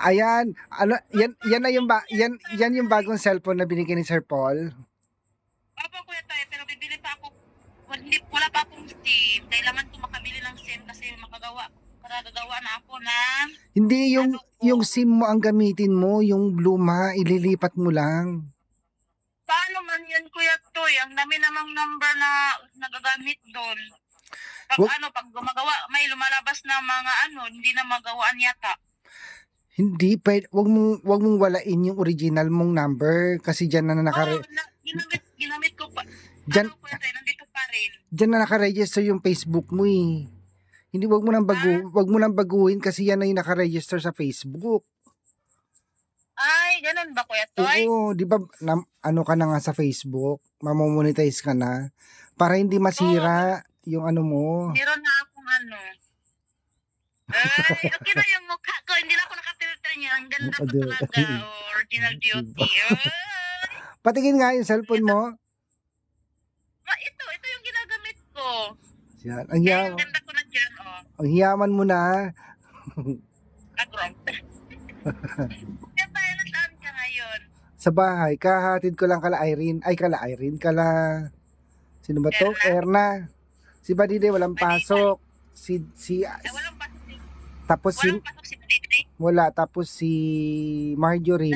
Ayan, ano, yan na yung yan yung bagong cellphone na binigay ni Sir Paul. Opo, Kuya Toy, pero bibili pa ako. Wala pa akong SIM. Kailangan ko makabili ng SIM kasi magagawa na ako ng Hindi ano ko. yung SIM mo ang gamitin mo, yung luma, ililipat mo lang. Paano man yun, Kuya Toy? Ang dami namang number na nagagamit doon. Wag, Pag gumagawa, may lumalabas na mga hindi na magawaan yata. hindi, wag mong walain yung original mong number kasi diyan na Ginamit ko pa. diyan, Kuya Toy, nandito pa rin. diyan na nakaregister yung Facebook mo eh. Hindi, wag mo nang baguhin kasi yan na yung nakaregister sa Facebook. Ay, ganun ba, Kuya Toy? Oo, di ba ano ka na nga sa Facebook, mamomonetize ka na para hindi masira yung ano mo. Meron na akong Ay, okay na yung mukha ko. Hindi na ako nakafilter niya. Ang ganda ko talaga. Original beauty. Ay, Patingin nga yung cellphone mo. ito yung ginagamit ko. Yan, Kaya ang ganda ko na dyan, ang hiyaman mo na. Agrong. Kaya tayo, nasaan ka ngayon? Sa bahay, kahatid ko lang kala Irene. Ay, kala Irene, sino ba to? Erna. Si Badide walang pasok. Walang pasok Tapos walang pasok si Badide. wala. Tapos si Marjorie,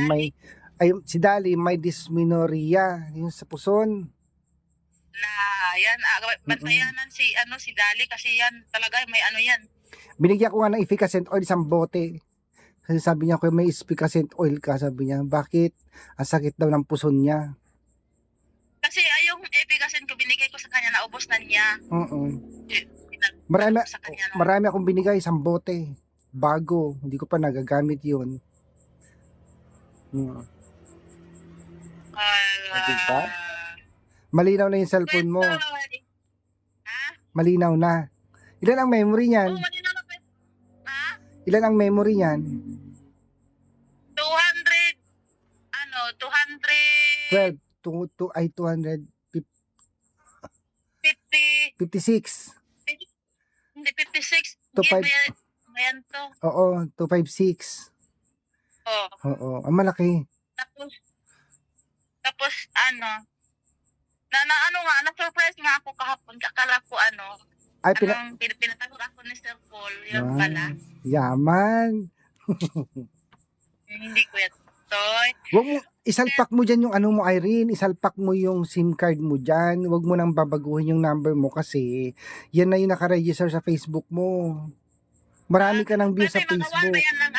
si Dali, may dysmenorrhea. Yung sa puson. Yan, bantayanan si Dali kasi yan talaga may yan. Binigyan ko nga ng efficacent oil, isang bote. Kasi sabi niya, kung may efficacent oil ka, sabi niya, bakit? Ang sakit daw ng puson niya. Kasi yung efficacent ko binigay ko sa kanya, naubos na niya. Marami akong binigay, isang bote. Bago, hindi ko pa nagagamit yun. Diba? Malinaw na yung cellphone mo. Malinaw na. Ilan ang memory niyan? Malinaw na. Ilan ang memory niyan? 200, 256. 50, hindi 56. Yan to. Oo, 256. Oo, ang malaki. Tapos na-surprise nga ako kahapon. Akala ko Ay, pinatawag ako ni Sir Paul. Yun pala. Yaman. Hindi, Kuya Toy. Wag mo, isalpak mo dyan yung ano mo, Irene. Isalpak mo yung SIM card mo dyan. Wag mo nang babaguhin yung number mo kasi yan na yung nakaregister sa Facebook mo. Marami ka ng views sa Facebook. Magawa ba yan ng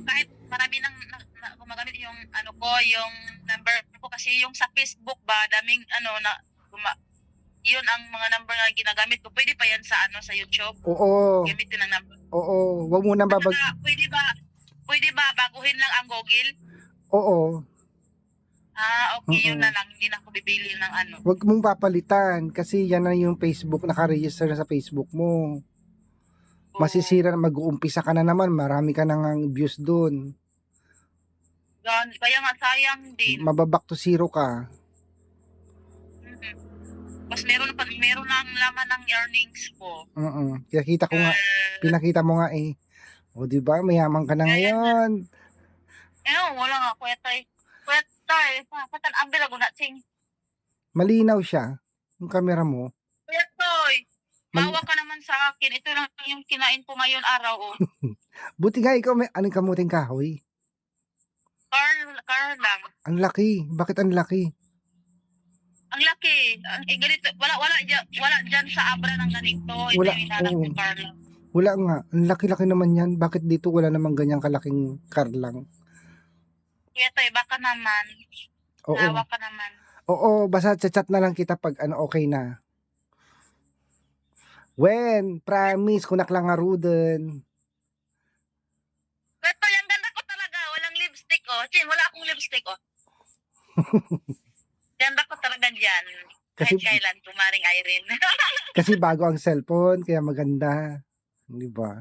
kahit marami nang gumagamit yung yung number ko kasi yung sa Facebook ba, daming yun ang mga number na ginagamit ko. Pwede pa yan sa YouTube? Oo. Gamitin ang number. Oo, wag mo nang Pwede ba baguhin lang ang Google? Oo. Okay, yun na lang. Hindi na ako bibili ng Wag mong papalitan kasi yan na yung Facebook, nakaregister na sa Facebook mo. Masisira na, mag-uumpisa ka na naman, marami ka nang views doon. Kaya nga sayang din. Mababack to zero ka. Mas meron na ang laman ng earnings ko. Kaya pinakita mo nga eh. O di ba, mayaman ka na ngayon. Wala nga, Kuya Toy. Kuya Toy, patan ang bilago na ting. Malinaw siya, yung camera mo. Kuya Toy, maawa ka naman sa akin. Ito lang yung kinain ko ngayon araw. Buti nga ikaw may anong kamuting kahoy. Carl lang. Ang laki. Bakit ang laki? Ang laki. Ganito. Wala dyan sa abra ng ganito. Wala. Wala nga. Ang laki-laki naman yan. Bakit dito wala namang ganyang kalaking car lang? Kuya Toy, baka naman. Naawa ka naman. Oo, basta chat na lang kita pag okay na. When? Promise, kunak lang nga ruden. Kuya Toy, ang ganda ko talaga. Walang lipstick, wala akong lipstick, Ganda ko talaga dyan. Kahit kailan, tumaring Irene. Kasi bago ang cellphone, kaya maganda. Di ba?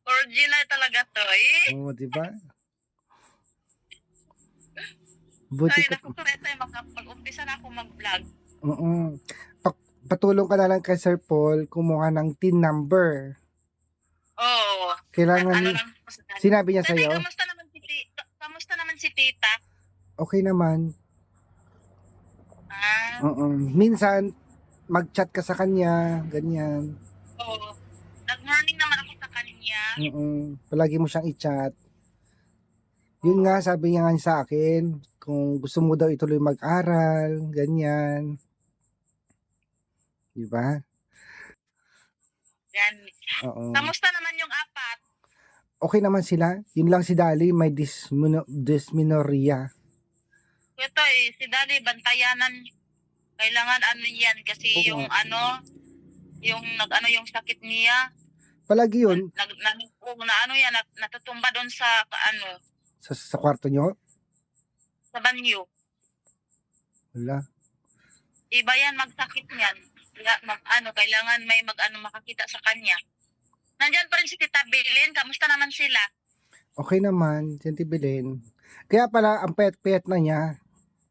Original talaga to, Oo, di ba? Buti ko. Mag-umpisa na ako mag-vlog. Patulong ka na lang kay Sir Paul, kumuha ng TIN number. Oo. Kailangan, Ano lang po sa sinabi niya Tatay, sa'yo, kamusta naman si tita? okay naman. Ah, Oo. Minsan, mag-chat ka sa kanya, ganyan. oo. Nag-morning naman ako sa kanya. Oo. Palagi mo siyang i-chat. Yun nga, Oo. sabi niya nga sa akin, kung gusto mo daw ituloy mag-aral, ganyan. Di ba? Yan. Oo. Kamusta naman yung apat? Okay naman sila. Yun lang si Dali, may dysmenorrhea. Ito si Daddy, bantayanan. Kailangan ano yan kasi Oo yung nga. ano, yung nag-ano yung sakit niya. Palagi yun, Na ano yan, natutumba doon sa ano, sa kwarto nyo. sa banyo. Wala. Iba yan magsakit niyan. Kaya kailangan may makakita sa kanya. Nandyan pa rin si Tita Bilin, kamusta naman sila? Okay naman, Titi Belen. Kaya pala, ang payat-payat na niya,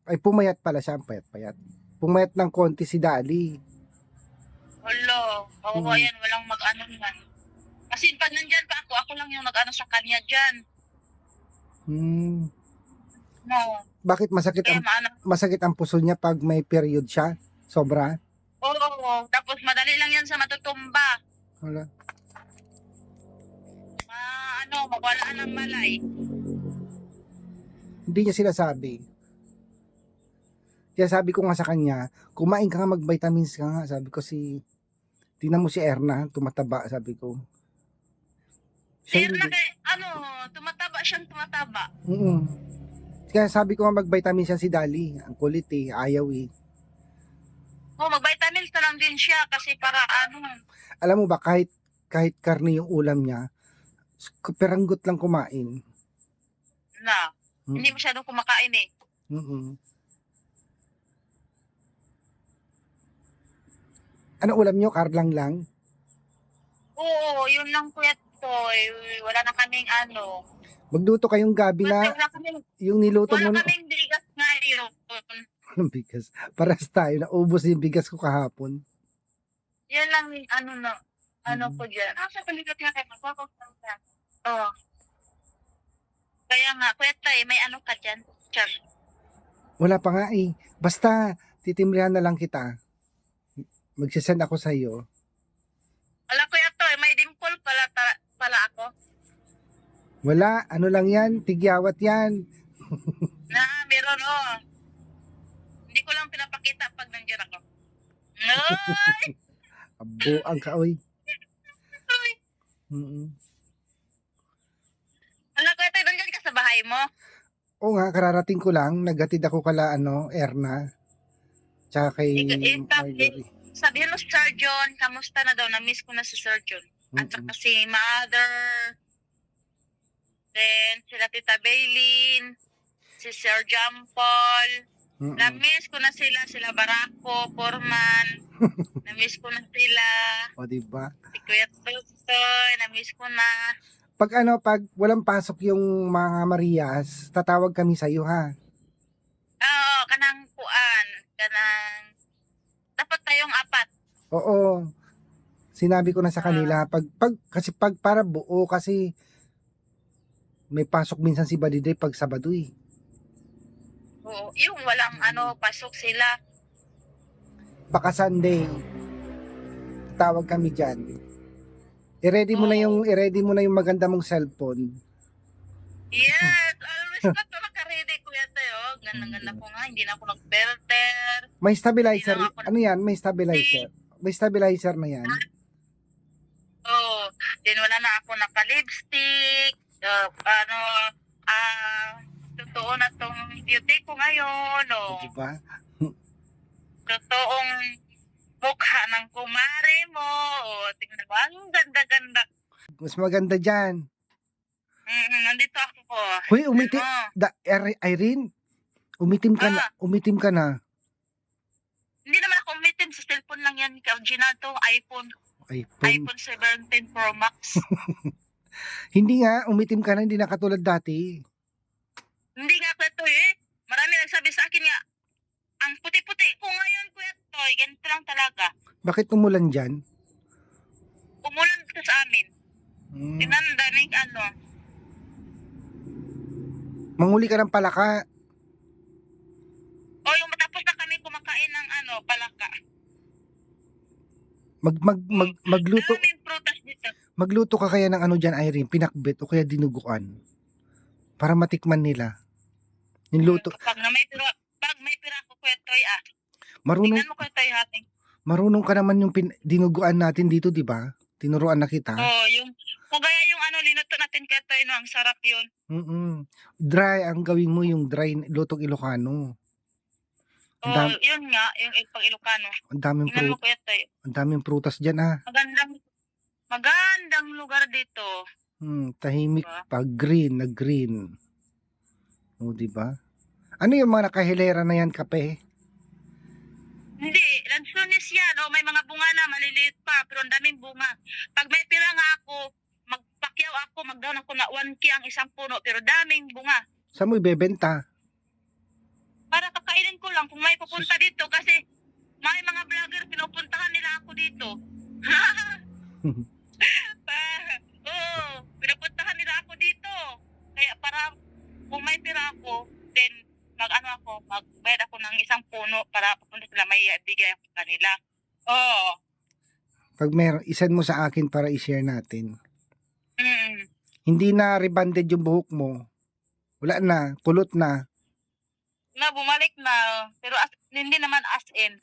ay pumayat pala siya, ang payat-payat. Pumayat ng konti si Dali. Olo, oo Hmm. yan, walang mag-ano yan. Kasi pag nandyan pa ako lang yung nag-ano sa kanya dyan. Hmm. No, Bakit kaya maano. masakit ang puso niya pag may period siya? Sobra? Oo, tapos madali lang yan sa matutumba. Wala. Mawalaan ng malay. Hindi niya sinasabi. Kaya sabi ko nga sa kanya, kumain ka nga, mag-vitamins ka nga. Sabi ko tingnan mo si Erna, tumataba, sabi ko. Siya Sir na hindi. kay, tumataba siyang tumataba. Mm. Kaya sabi ko nga mag-vitamins siya si Dali. Ang kulit eh, ayaw eh. Mag-vitamins na lang din siya kasi para Alam mo ba, kahit karne yung ulam niya, peranggot lang kumain. hindi masyadong kumakain eh. Mm-mm. Ano ulam nyo? Karlang lang? Oo, yun lang kuya Toy. Wala na kaming Magluto kayong gabi Kasi na yung niluto wala mo na kaming bigas ngayon. ng bigas. Paras tayo, naubos yung bigas ko kahapon. Yan lang Mm. ko dyan. Sa palikat nga kayo, Oo. Kaya nga, kuya Toy, may ka dyan. Char. Wala pa nga eh. Basta, titimrihan na lang kita. Magsisend ako sa iyo. Wala kuya Toy, may dimple pala ako. Wala, ano lang yan, tigyawat yan. Meron Hindi ko lang pinapakita pag nandiyan ako. Ay! Abo ang kaoy. Mm. Wala kuya Toy, nandiyan ka sa bahay mo? Oo nga, kararating ko lang. Naghatid ako kala, Erna. Tsaka kay Marjorie. Sabihin mo si Sir John, kamusta na daw? Na-miss ko na si Sir John. At Mm-mm. saka si Mother, then sila Tita Baylin, si Sir John Paul. Mm-mm. Na-miss ko na sila Barako, Foreman. Na-miss ko na sila. O, diba? Si Kuya Tutoy, na-miss ko na. Pag walang pasok yung mga Marias, tatawag kami sa iyo ha. Oo, dapat tayong apat. Oo. Sinabi ko na sa kanila, kasi pag para buo, kasi may pasok minsan si Baliday pag Sabado eh. Oo, yung walang pasok sila. Baka Sunday, tawag kami dyan. I-ready mo na yung maganda mong cellphone. Yes, always na ito nakaredy kuya tayo. Ganda-ganda ko nga, hindi na ako nag-filter. May stabilizer, Hindi na ako ano yan? May stabilizer. May stabilizer na yan. Then wala na ako naka-lipstick. Totoo na tong beauty ko ngayon. Diba? Totoong mukha ng kumare mo. Tingnan mo, ang ganda-ganda. Mas maganda dyan. Nandito ako po. Hoy, Irene, umitim ka na. Umitim ka na. Hindi naman ako umitim. Sa cellphone lang yan. Original to, iPhone 17 Pro Max. Hindi nga, umitim ka na, hindi na katulad dati. Hindi nga Kuya Toy Marami nagsabi sa akin nga, ang puti-puti ko ngayon Kuya Toy, ganito lang talaga. Bakit umulan dyan? Umulan dito sa amin. Hmm. Tingnan, daming ano. Manghuli ka ng palaka. O yung matapos na kami kumakain ng ano, palaka. Magluto. Daming prutas dito. Magluto ka kaya ng ano dyan, Irene, pinakbet o kaya dinuguan. Para matikman nila. Yung luto. Pag may pira ko, Kuya Toy, Marunong, tingnan mo, Kuya Toy, ha? marunong ka naman yung dinuguan natin dito, di ba? Tinuruan na kita. Oh, yung, kagaya yung ano, linuto natin, Kuya Toy, no, ang sarap yun. Dry, ang gawin mo yung dry lutong Ilocano. Oh, yun nga, yung pag Ilocano. Ang daming Tingnan mo, Kuya Toy. ang daming prutas dyan Magandang lugar dito. Tahimik Diba? pa, green na green. O, di ba? Ano yung mga nakahilera na yan, kape? Hindi, lansones yan. O, may mga bunga na, maliliit pa, pero ang daming bunga. Pag may pira nga ako, magpakyaw ako, magdown ako na 1K ang isang puno, pero daming bunga. Saan mo ibebenta? Para kakainin ko lang kung may pupunta dito kasi may mga vlogger pinupuntahan nila ako dito. Pinupuntahan nila ako dito. Kaya para kung may pira ako, then magbayad ako ng isang puno para papunta sila may bigay ako kanila. Oo. Pag meron, isend mo sa akin para i-share natin. Mm. Hindi na rebanded yung buhok mo. Wala na, kulot na. Bumalik na. Pero hindi naman as in.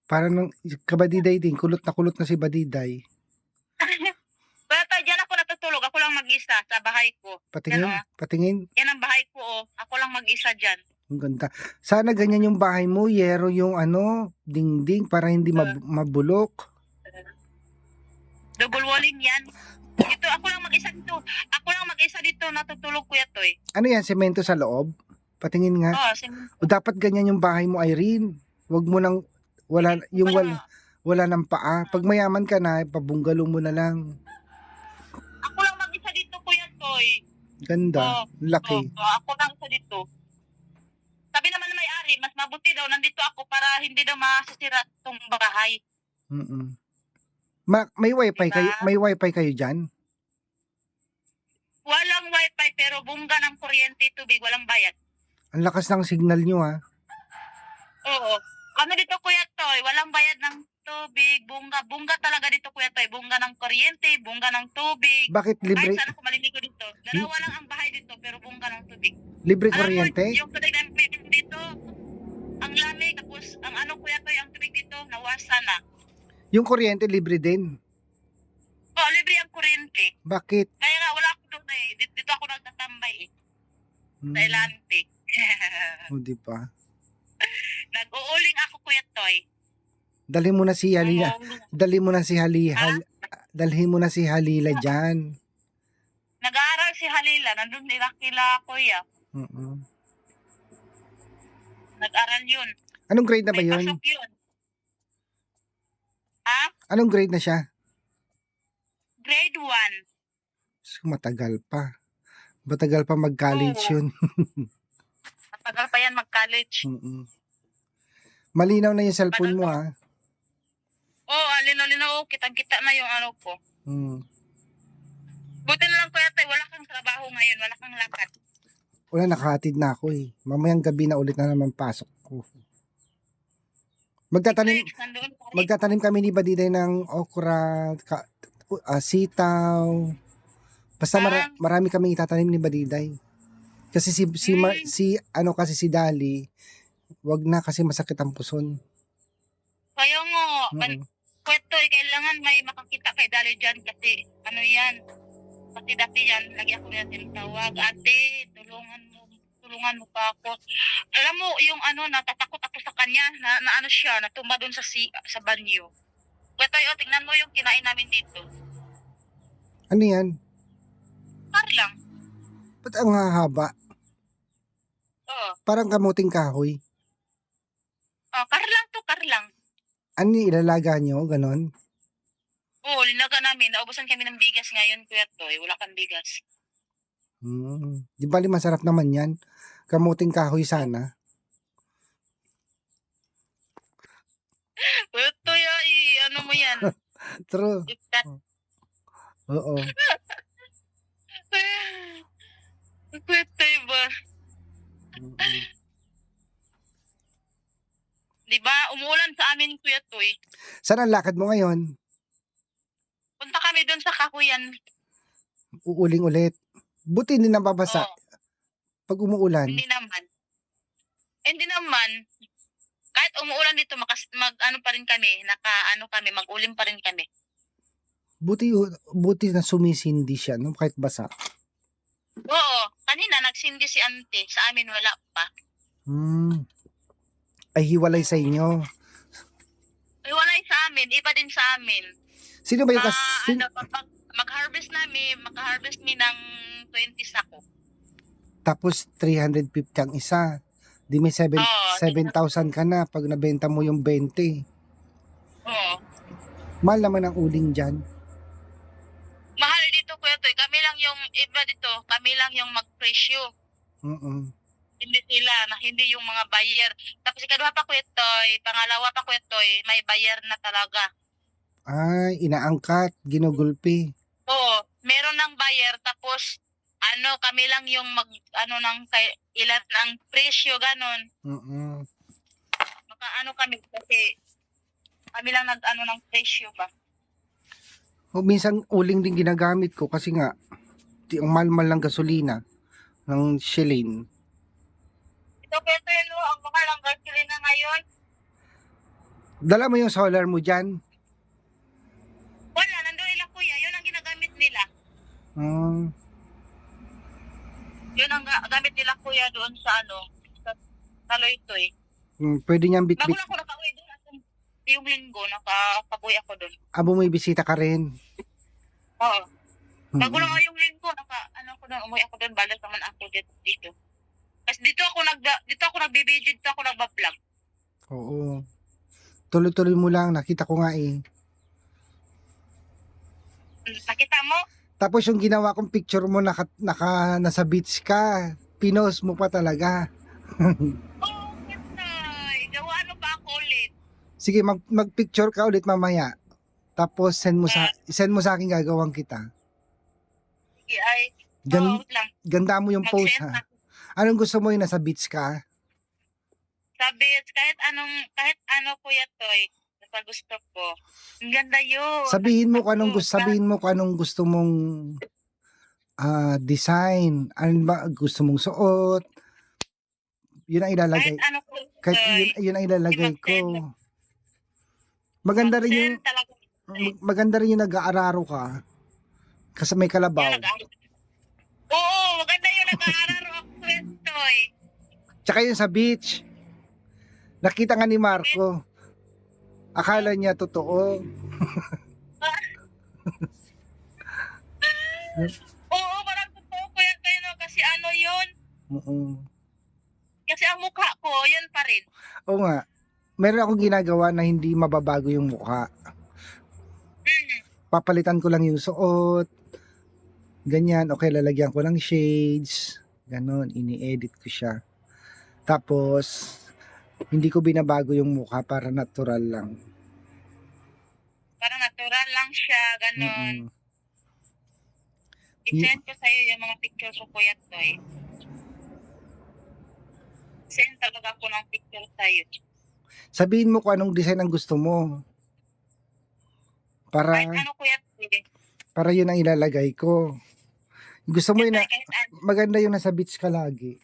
Para nung kabadiday din, kulot na si Badiday. Kaya tayo dyan ako natutulog. Ako lang mag-isa sa bahay ko. Patingin, Yan, patingin. Yan ang bahay ko. Ako lang mag-isa dyan. Ang ganda. Sana ganyan yung bahay mo, yero yung dingding para hindi mabulok. Double walling yan. Dito, ako lang mag-isa dito. Ako lang mag-isa dito natutulog, Kuya Toy. Ano yan, semento sa loob? Patingin nga. O dapat ganyan yung bahay mo, Irene. Huwag mo nang wala ng paa. Pag mayaman ka na, pabunggalo mo na lang. Ako lang mag-isa dito, Kuya Toy. Ganda. Laki. Ako lang isa dito. Sabi naman na may-ari, mas mabuti daw nandito ako para hindi daw masisira itong bahay. May wifi Diba? kayo? May wifi kayo diyan? Walang wifi pero bungga ng kuryente, tubig, walang bayad. Ang lakas ng signal nyo Oo. Ano dito, Kuya Toy? Walang bayad ng tubig, bungga. Bungga talaga dito, Kuya Toy. Bungga ng kuryente, bungga ng tubig. Bakit libre? Kahit saan ako maliligo dito. Dalawa lang ang bahay dito pero bungga ng tubig. Libre Alam kuryente? mo, yung tubig namin dito, ang lamig, tapos ang Kuya Toy, ang tubig dito, nawasa na. Yung kuryente libre din. Libre ang kuryente. Bakit? Kaya nga, wala ako doon dito ako nagtatambay Sa Ilante. O, di ba? Nag-uuling ako, Kuya Toy. Dalhin mo na si Halila. Dalhin mo na si Halila diyan. Nag-aaral si Halila, nandun kila Kuya. Nag-aral yun. Anong grade na ba May yun? pasok yun. Ha? Anong grade na siya? Grade 1. So, matagal pa. Matagal pa mag-college yun. Matagal pa yan mag-college. Malinaw na yung cellphone mo Lino-lino. Kitang-kita na yung ano ko. Buti na lang, Kuya Tay, wala kang trabaho ngayon. Wala kang lakad. Wala, nakahatid na ako Mamayang gabi na ulit na naman pasok ko. Magtatanim kami ni Badiday ng okra, sitaw. Basta marami kami itatanim ni Badiday. Kasi si Dali, wag na kasi masakit ang puson. Kaya mo, Kuya, kailangan may makakita kay Dali dyan kasi yan. Kasi dati yan, lagi ako natin tawag. Ate, tulungan mo pa ako. Alam mo, yung natatakot ako sa kanya, na siya, natumba doon sa banyo. Kuya, tingnan mo yung kinain namin dito. Ano yan? Kar lang. Ba't ang hahaba? Parang kamuting kahoy. Kar lang. Ano ilalaga nyo? Ganon? Linaga namin. Naubusan kami ng bigas ngayon, Kuya Toy. Wala kang bigas. Di bali masarap naman yan. Kamuting kahoy sana. Kuya Toy, ano mo yan? True. Oo. Kuya Toy ba? Mm. Di ba? Umuulan sa amin, Kuya Toy. Saan ang lakad mo ngayon? Punta kami doon sa Kakuyan. Uuling ulit. Buti hindi nababasa Oo, pag umuulan. hindi naman. Hindi naman. Kahit umuulan dito, mag-ano pa rin kami, naka-ano kami, mag-ulim pa rin kami. Buti na sumisindi siya, no? Kahit basa. Oo, kanina nagsindi si auntie. Sa amin wala pa. Hmm. Ay, hiwalay sa inyo. Iwalay sa amin, iba din sa amin. Sino ba yung Kapag mag-harvest mi ng 20 sako. tapos 350 ang isa. Di may Oo, 7,000 ka na pag nabenta mo yung 20. oo. Mahal naman ang uling dyan. Mahal dito, Kuya Toy. Kami lang yung, iba dito, kami lang yung mag-presyo. Mm-mm. Hindi sila, hindi yung mga buyer. Tapos ikaduha pa, Kuya Toy, pangalawa pa, Kuya Toy, may buyer na talaga. Ay, inaangkat, ginugulpi. Oo, meron ng buyer, tapos, kami lang yung ilan ang presyo, ganon. Mm-mm. Kami, kasi kami lang ng presyo ba. O, minsan uling din ginagamit ko kasi nga, ang mahal-mahal ng gasolina ng shilling. Ito, Kuya Toy, no, ang mga lang gasolina ngayon. Dala mo yung solar mo dyan. Wala, nandun ilang kuya, yun ang ginagamit nila. Hmm. Yun ang gamit nila kuya doon sa sa Taloytoy. Pwede niyang Bago bitbit. lang ako nakauwi doon at yung linggo, nakapag-uwi ako doon. May bisita ka rin. Oo. Bago Mm. lang ako yung linggo, ako doon, umuwi ako doon, balas naman ako dito. Kasi dito ako nagbibideo, dito ako nagbablog. Oo. Tuloy-tuloy mo lang, nakita ko nga eh. Nakita mo? Tapos yung ginawa kong picture mo nasa beach ka. Pinost mo pa talaga. Oo, Katoy. Gawa pa ako ulit. Sige, mag-picture ka ulit mamaya. Tapos send mo sa akin, gagawang kita. Sige, ay, Gan, wait lang. ganda mo yung post Mag-send ha. na. Anong gusto mo yung nasa beach ka? Sabi, kahit Kuya Toy, basta gusto ko. Ang ganda yun. Sabihin mo kung anong gusto mong design. Ano ba gusto mong suot? Yun ang ilalagay. Kahit Yun ang ilalagay ko. mag-send. Maganda rin yung Mag-send talaga. maganda rin yung nag-aararo ka. Kasi may kalabaw. Oo, maganda yung nag-aararo ako, Kuya Toy. Tsaka yung sa beach. Nakita nga ni Marco. Akala niya totoo. Oo, parang totoo, Kuya Toy, no? Kasi yun? Oo. Kasi ang mukha ko, yun pa rin. Oo nga. Meron akong ginagawa na hindi mababago yung mukha. Papalitan ko lang yung suot. Ganyan. Okay, lalagyan ko ng shades. Ganon. Ini-edit ko siya. Tapos, hindi ko binabago yung mukha para natural lang. Parang natural lang siya, ganon. Mm-mm. I-send ko sa'yo yung mga pictures ko, Kuya Toy. Send talaga ako ng picture sa'yo. Sabihin mo kung anong design ang gusto mo. Kahit Kuya Toy. Para yun ang ilalagay ko. Gusto mo yun na maganda yung nasa beach ka lagi.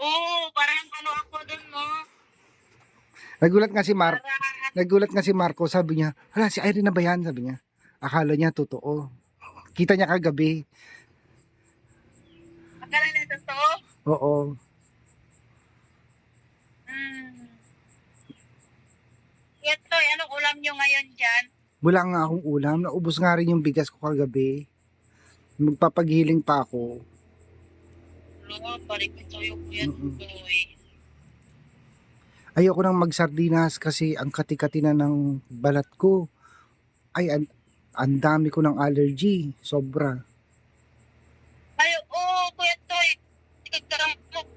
Oo, parang ako dun, no? Nagulat nga si Marco, sabi niya, hala, si Irene na ba yan? Sabi niya. Akala niya totoo. Kita niya kagabi. Akala na totoo? Oo. Kuya Toy, anong ulam nyo ngayon dyan? Wala nga akong ulam. Naubos nga rin yung bigas ko kagabi. Magpapaghiling pa ako. Oo, parang ito yung Kuya Toy. Ayoko nang magsardinas kasi ang kati-kati na ng balat ko. Ay, ang dami ko ng allergy. Sobra. Ay, oo, Kuya Toy.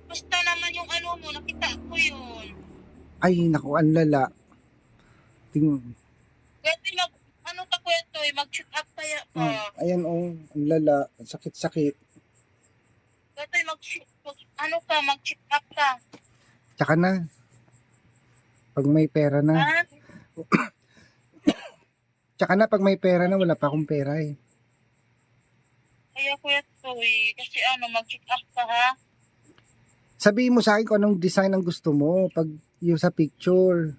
Basta naman yung mo, nakita ko yun. Ay, naku, ang lala. Kuya Toy, Kuya Toy, Toy, mag-check up kaya ka. Ayan oh, ang lala, ang sakit-sakit. Kuya Toy, mag-check up ka. Tsaka na, pag may pera na. Ha? Tsaka na, pag may pera na, wala pa akong pera eh. Kaya Kuya Toy, kasi mag-check up ka ha. Sabihin mo sa akin kung anong design ang gusto mo pag yung sa picture.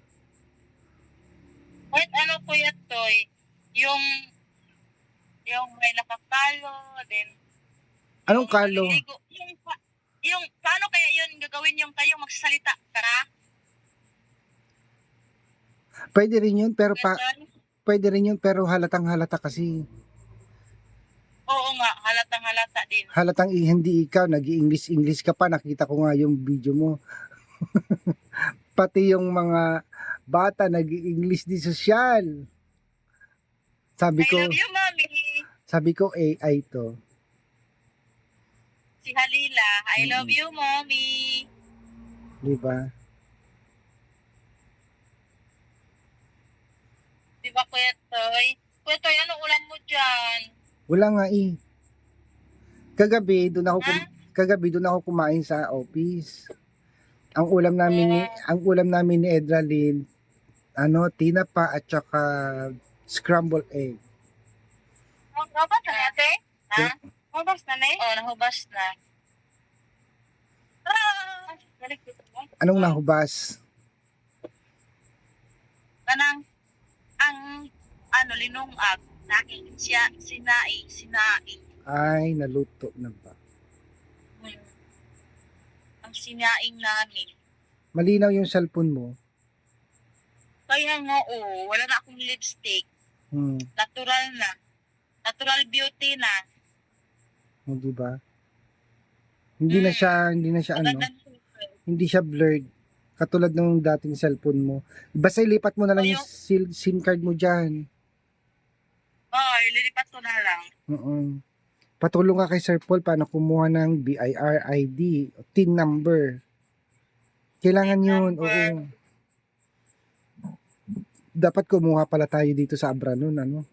Kahit Kuya Toy, yung may nakakalo, then Anong yung kalo? maliligo. Yung paano kaya yun gagawin yung kayong magsasalita, tara? Pwede rin yun, pero Kuya Toy? pwede rin yun, pero halatang halata kasi. Oo nga, halatang halata din. Halatang hindi ikaw, nag-i-English ka pa, nakita ko nga yung video mo. Pati yung mga bata nag-i-English di sosyal. Sabi I ko, love you, Mommy. AI to. Si Halila, I love you, Mommy. Di ba? Di ba, Kuya Toy? Kuya Toy, anong ulam mo dyan? Wala nga eh. Kagabi Ha? doon ako kumain sa office. Ang ulam namin ni Edralyn, tinapa at saka scrambled egg. Nahubas na ate? Ha? Nahubas na na eh? Oo, nahubas na. Balik dito mo. Anong nahubas? Kanang, linungag. Sinai. Ay, naluto na ba? Ang sinaing namin. Malinaw yung cellphone mo. Kaya nga, wala na akong lipstick. Natural na. Natural beauty na. O, di ba? Hindi na siya Magandang super. hindi siya blurred. Katulad ng dating cellphone mo. Basta ilipat mo na lang O, yung SIM card mo dyan. Ililipat ko na lang. Patulong ka kay Sir Paul paano kumuha ng BIR ID, TIN number. Kailangan TIN yun, number. oo. Dapat kumuha pala tayo dito sa Abra nun, ano?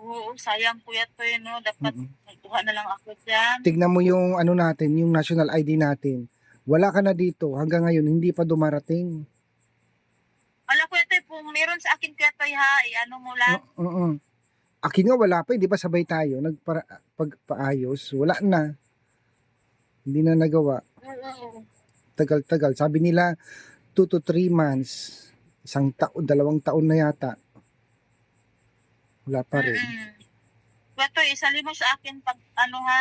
Oo, sayang Kuya Toy, no? Dapat magkuha na lang ako dyan. Tignan mo yung natin, yung national ID natin. Wala ka na dito. Hanggang ngayon, hindi pa dumarating. Wala Kuya Toy, kung meron sa akin Kuya Toy ha, mo lang. Akin nga wala pa, hindi ba sabay tayo pagpaayos? Wala na. Hindi na nagawa. Oo. Tagal-tagal. Sabi nila 2 to 3 months. 1 taon, 2 taon na yata. Wala pa rin. Kuya Toy, isali mo sa akin pag ha.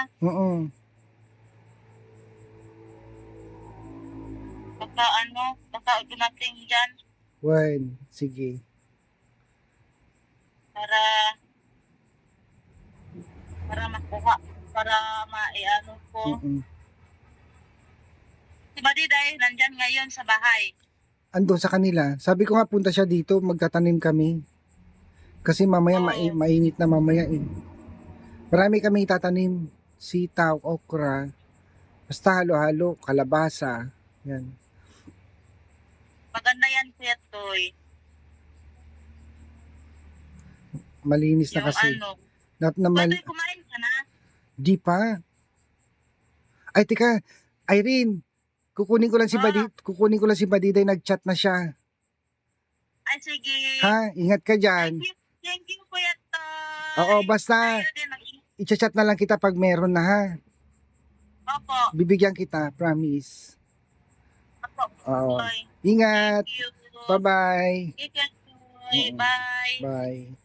Baka dumating dyan Well, sige. para makuha, para ko. Si Badiday, nandyan ngayon sa bahay. Ando sa kanila. Sabi ko nga punta siya dito, magtatanim kami. Kasi mamaya mainit na mamaya eh. Marami kaming tatanim. Sitaw, okra, basta halo-halo, kalabasa. Yan. Maganda yan, Kuya Toy. Malinis na Yung kasi. Kuya Toy, kumain ka na? Di pa. Ay, teka. Irene, kukunin ko lang si Badiday, nag-chat na siya. Ay, sige. Ha? Ingat ka dyan. Thank you, Kuya Toy. Oo, basta i-chat na lang kita pag meron na ha. Opo. Bibigyan kita, promise. Opo. Oo. Bye. Ingat. Thank you. Bye-bye. Ingat, Toy. Bye. Bye.